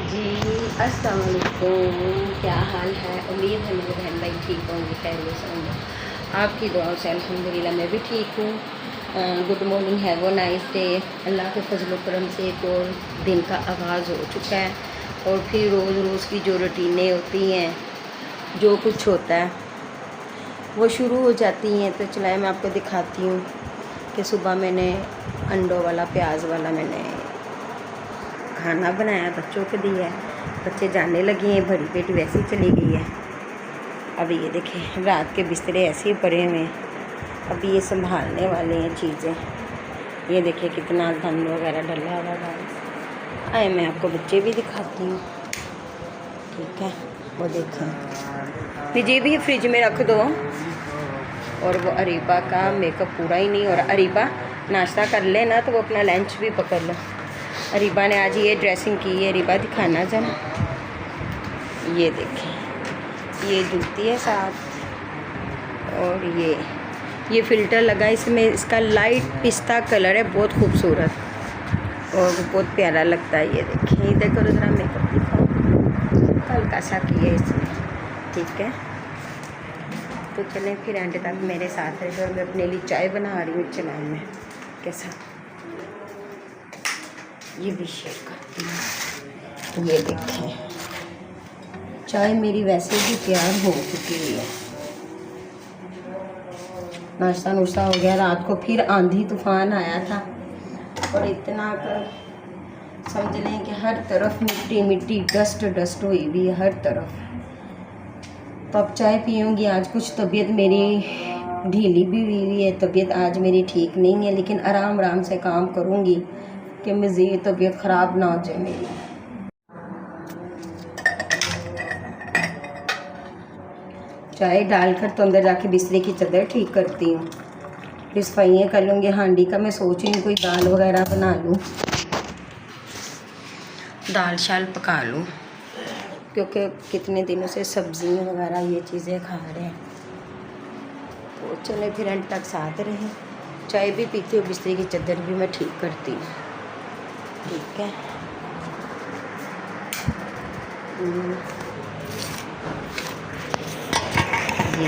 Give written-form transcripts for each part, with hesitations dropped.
जी अस्सलाम वालेकुम, क्या हाल है। उम्मीद है मेरे बहन भाई ठीक होंगे, खैरियत से होंगे। आपकी दुआओं से अल्हम्दुलिल्लाह मैं भी ठीक हूँ। Good morning, have a nice day. अल्लाह के फजल करम से एक और दिन का आगाज़ हो चुका है और फिर रोज़ रोज़ की जो रूटीनें होती हैं, जो कुछ होता है वो शुरू हो जाती हैं। तो चलाए मैं आपको दिखाती हूँ कि सुबह मैंने अंडों वाला प्याज वाला मैंने खाना बनाया, बच्चों को दिया है। बच्चे जाने लगे हैं, बड़ी बेटी वैसे ही चली गई है। अभी ये देखें रात के बिस्तरे ऐसे ही पड़े हुए हैं, अभी ये संभालने वाले हैं चीज़ें। ये देखिए कितना गंद वगैरह डला हुआ है। आए मैं आपको बच्चे भी दिखाती हूँ, ठीक है। वो देखें मुझे भी फ्रिज में रख दो। और वो अरीबा का मेकअप पूरा ही नहीं, और अरीबा नाश्ता कर लेना तो वो अपना लंच भी पकड़ लो। अरीबा ने आज ये ड्रेसिंग की है, अरीबा दिखाना जरा। ये देखें ये जूती है साथ, और ये फ़िल्टर लगा इसमें, इसका लाइट पिस्ता कलर है, बहुत खूबसूरत और बहुत प्यारा लगता है। ये देखें इधर करो ज़रा, मेकअप दिखाओ, हल्का सा किया इसमें, ठीक है। तो चलें फिर एंड तक मेरे साथ रहे। और मैं अपने लिए चाय बना रही हूँ चनाई में, कैसा ये भी शेयर करती हूँ। ये देखें चाय मेरी वैसे भी तैयार हो चुकी है, नाश्ता नुश्ता हो गया। रात को फिर आंधी तूफान आया था और इतना कर समझ लें कि हर तरफ मिट्टी मिट्टी डस्ट डस्ट हुई हुई है हर तरफ। तो अब चाय पीऊँगी। आज कुछ तबीयत मेरी ढीली भी हुई है, तबीयत आज मेरी ठीक नहीं है, लेकिन आराम आराम से काम करूँगी कि मज़ीद तबीयत ख़राब ना हो जाए मेरी। चाय डालकर तो अंदर जाके बिस्तरे की चादर ठीक करती हूँ, फिर सफाइयाँ कर लूँगी। हांडी का मैं सोच रही हूँ कोई दाल वगैरह बना लूँ, दाल शाल पका लूँ, क्योंकि कितने दिनों से सब्ज़ियाँ वगैरह ये चीज़ें खा रहे हैं। तो चले फिर एंड तक साथ रहें। चाय भी पीती हूँ, बिस्तरे की चादर भी मैं ठीक करती हूँ, ठीक है। ये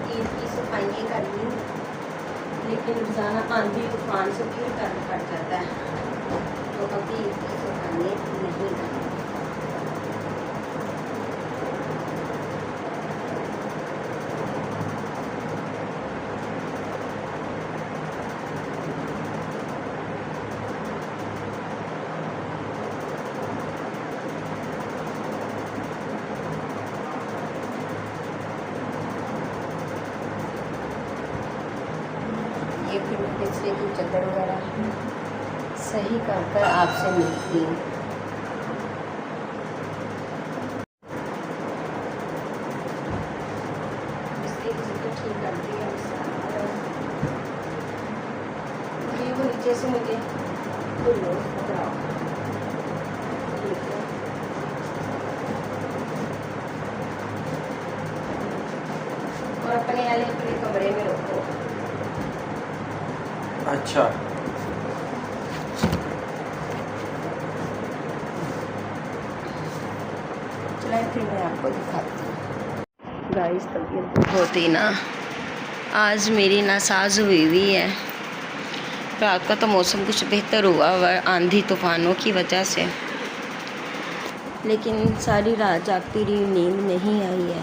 ईद की सफाइयाँ करनी, लेकिन रोज़ाना आंधी तूफान से फिर करना पड़ जाता है, तो अभी ईद की सफाइयाँ नहीं करनी। ये फिर पिछले की चादर वगैरह सही कर आपसे मिलती हूँ। इसकी चादर ठीक करती है, ये वो नीचे से मुझे पकड़ाओ, ठीक है। और अपने वाले अपने कमरे में रखो। अच्छा चलाए फिर मैं आपको दिखाती हूँ। गाइस तबीयत बहुत ही ना आज मेरी नासाज हुई हुई है। रात का तो मौसम कुछ बेहतर हुआ है आंधी तूफानों की वजह से, लेकिन सारी रात जागती रही, नींद नहीं आई है,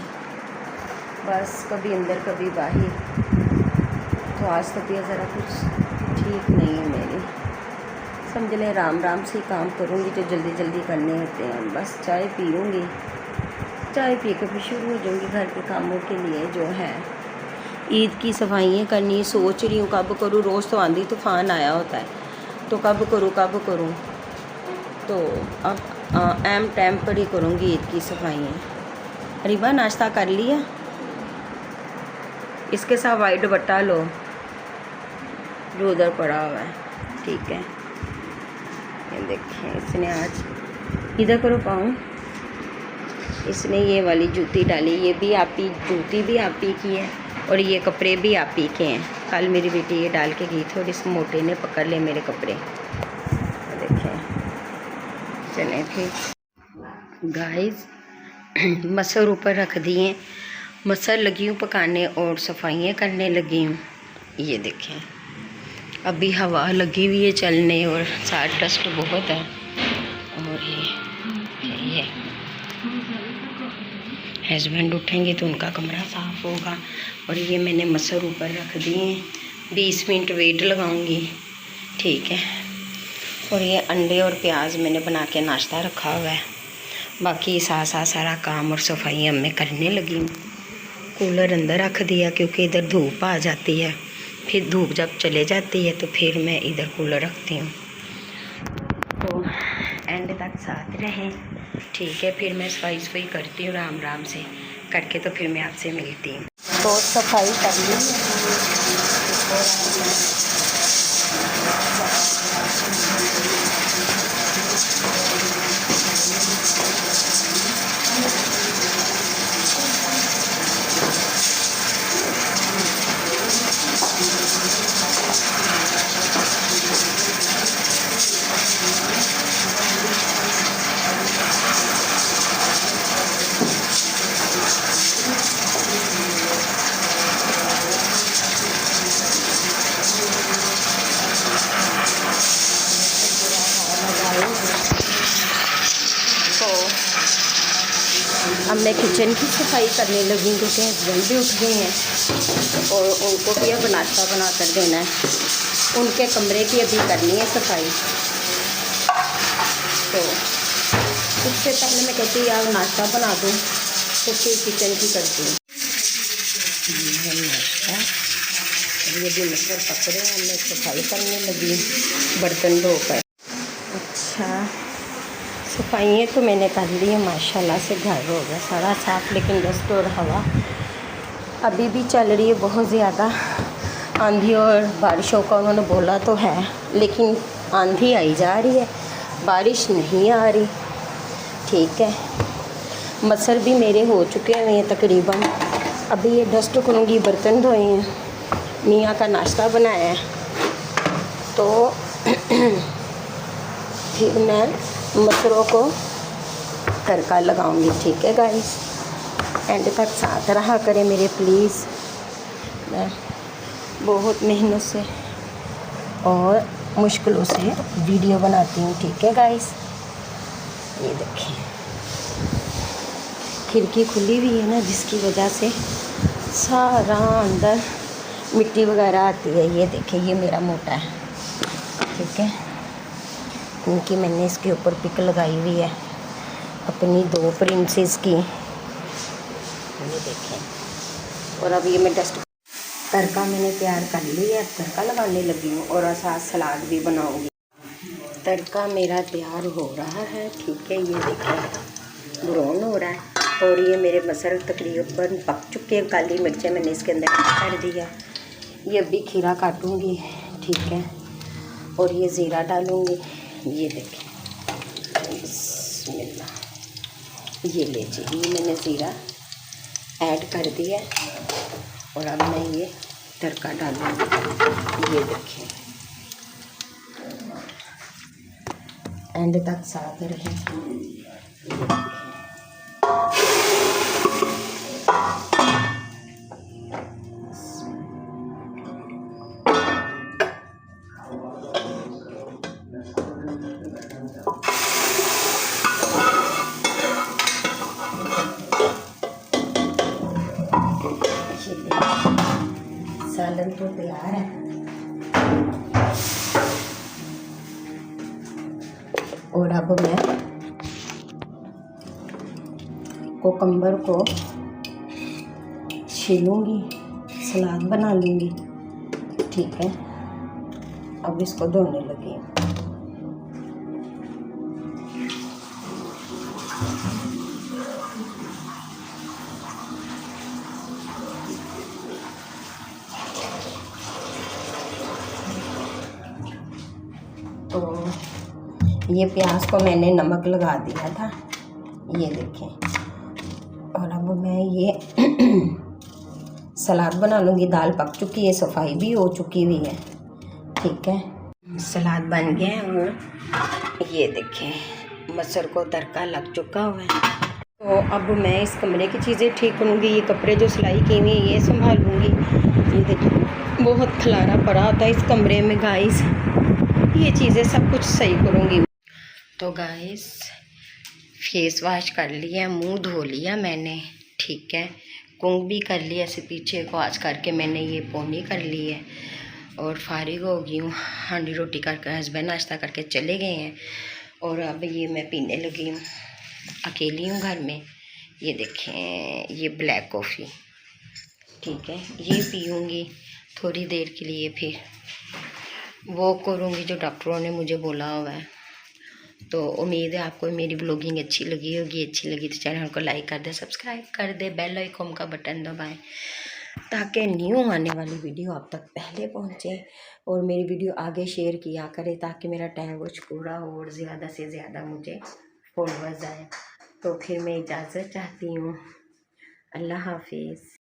बस कभी अंदर कभी बाहर। तो आज तबीयत ज़रा कुछ ठीक नहीं है मेरी, समझ लें राम राम से काम करूँगी जो जल्दी जल्दी करने होते हैं। बस चाय पीऊँगी, चाय पी के फिर शुरू हो जाऊँगी घर के कामों के लिए जो है। ईद की सफाइयाँ करनी सोच रही हूँ, कब करूँ। रोज़ तो आंधी तूफान आया होता है, तो कब करूँ। तो अब एम टाइम पर ही करूँगी ईद की सफाइयाँ। अरीबा नाश्ता कर लिया, इसके साथ वाइट दुपट्टा लो जो उधर पड़ा हुआ है, ठीक है। ये देखें इसने आज इधर करो पाऊँ, इसने ये वाली जूती डाली, ये भी आप ही, जूती भी आप ही की है और ये कपड़े भी आप ही के हैं। कल मेरी बेटी ये डाल के गई थी और इस मोटे ने पकड़ लिए मेरे कपड़े। देखें, चलें फिर गाइस, मसर ऊपर रख दिए, मसर लगी हूँ पकाने और सफाइयाँ करने लगी हूँ। ये देखें, अभी हवा लगी हुई है चलने और साथ डस्ट बहुत है। और ये हस्बैंड उठेंगे तो उनका कमरा साफ़ होगा। और ये मैंने मसर ऊपर रख दिए, 20 मिनट वेट लगाऊंगी, ठीक है। और ये अंडे और प्याज मैंने बना के नाश्ता रखा हुआ है। बाकी साथ सारा काम और सफाई मैं करने लगी हूँ। कूलर अंदर रख दिया क्योंकि इधर धूप आ जाती है, फिर धूप जब चले जाती है तो फिर मैं इधर कूलर रखती हूँ। तो एंड तक साथ रहें, ठीक है। फिर मैं सफाई करती हूँ आराम से करके, तो फिर मैं आपसे मिलती हूँ। तो सफाई कर ली, अब मैं किचन की सफाई करने लगी क्योंकि हस्बैंड भी उठ गए हैं और उनको भी अब नाश्ता बना कर देना है। उनके कमरे की अभी करनी है सफाई, तो उससे पहले मैं कहती यार नाश्ता बना दूँ, तो फिर किचन की करती हूँ। ये नाश्ता, ये भी मटर पकड़े हैं, मैं सफाई करने लगी बर्तन धोकर। अच्छा, सफाइयाँ तो मैंने कर ली है माशाल्लाह से, घर हो गया सारा साफ, लेकिन डस्ट और हवा अभी भी चल रही है बहुत ज़्यादा। आंधी और बारिशों का उन्होंने बोला तो है, लेकिन आंधी आई जा रही है, बारिश नहीं आ रही, ठीक है। मसर भी मेरे हो चुके हैं तकरीबन। अभी ये डस्ट करूँगी, बर्तन धोए हैं, मियाँ का नाश्ता बनाया है, तो फिर मैं मसरों को तड़का लगाऊंगी, ठीक है गाइस। एंड तक साथ रहा करें मेरे प्लीज़। मैं बहुत मेहनत से और मुश्किलों से वीडियो बनाती हूँ, ठीक है गाइस। ये देखें, खिड़की खुली हुई है ना, जिसकी वजह से सारा अंदर मिट्टी वगैरह आती है। ये देखें, ये मेरा मोटा है, ठीक है, क्योंकि मैंने इसके ऊपर पिक लगाई हुई है अपनी 2 प्रिंसेस की। ये देखें, और अब ये मैं डस्ट तड़का मैंने तैयार कर लिया है, तड़का लगाने लगी हूँ और साथ सलाद भी बनाऊँगी। तड़का मेरा तैयार हो रहा है, ठीक है। ये देखें, ब्राउन हो रहा है और ये मेरे मसाले तकरीबन पक चुके हैं। काली मिर्चें मैंने इसके अंदर कर दिया। ये अभी खीरा काटूँगी, ठीक है, और ये ज़ीरा डालूँगी। ये देखें, बिस्मिल्लाह, ये लीजिए, ये मैंने ज़ीरा ऐड कर दिया और अब मैं ये तड़का डालूँगी। ये देखें, एंड तक साथ रहें। सालन तो तैयार है और अब मैं कोकम्बर को छीलूंगी, सलाद बना लूँगी, ठीक है। अब इसको धोने लगी हूँ। तो ये प्याज को मैंने नमक लगा दिया था, ये देखें, अब मैं ये सलाद बना लूँगी। दाल पक चुकी है, सफाई भी हो चुकी हुई है। ठीक है, सलाद बन गया है और ये देखें मसर को तड़का लग चुका हुआ है। तो अब मैं इस कमरे की चीज़ें ठीक करूँगी। ये कपड़े जो सिलाई की हुई है ये संभालूँगी। ये देखिए बहुत खलारा पड़ा होता है इस कमरे में गाइस, ये चीज़ें सब कुछ सही करूँगी। तो गाइस फेस वॉश कर लिया, मुंह धो लिया मैंने। ठीक है, कुंग भी कर लिया, ऐसे पीछे को आज करके मैंने ये पोनी कर ली है और फारिग हो गई हूँ। हांडी रोटी करके हस्बैंड नाश्ता करके चले गए हैं और अब ये मैं पीने लगी हूँ। अकेली हूँ घर में। ये देखें ये ब्लैक कॉफ़ी, ठीक है, ये पीऊँगी थोड़ी देर के लिए, फिर वो करूँगी जो डॉक्टरों ने मुझे बोला हुआ है। तो उम्मीद है आपको मेरी ब्लॉगिंग अच्छी लगी होगी। अच्छी लगी तो चैनल को लाइक कर दे, सब्सक्राइब कर दे, बेल आइकन का बटन दबाएं ताकि न्यू आने वाली वीडियो आप तक पहले पहुंचे। और मेरी वीडियो आगे शेयर किया करें ताकि मेरा टाइम कुछ पूरा हो और ज़्यादा से ज़्यादा मुझे फॉलोअर्स आए। तो फिर मैं इजाज़त चाहती हूँ। अल्लाह हाफिज़।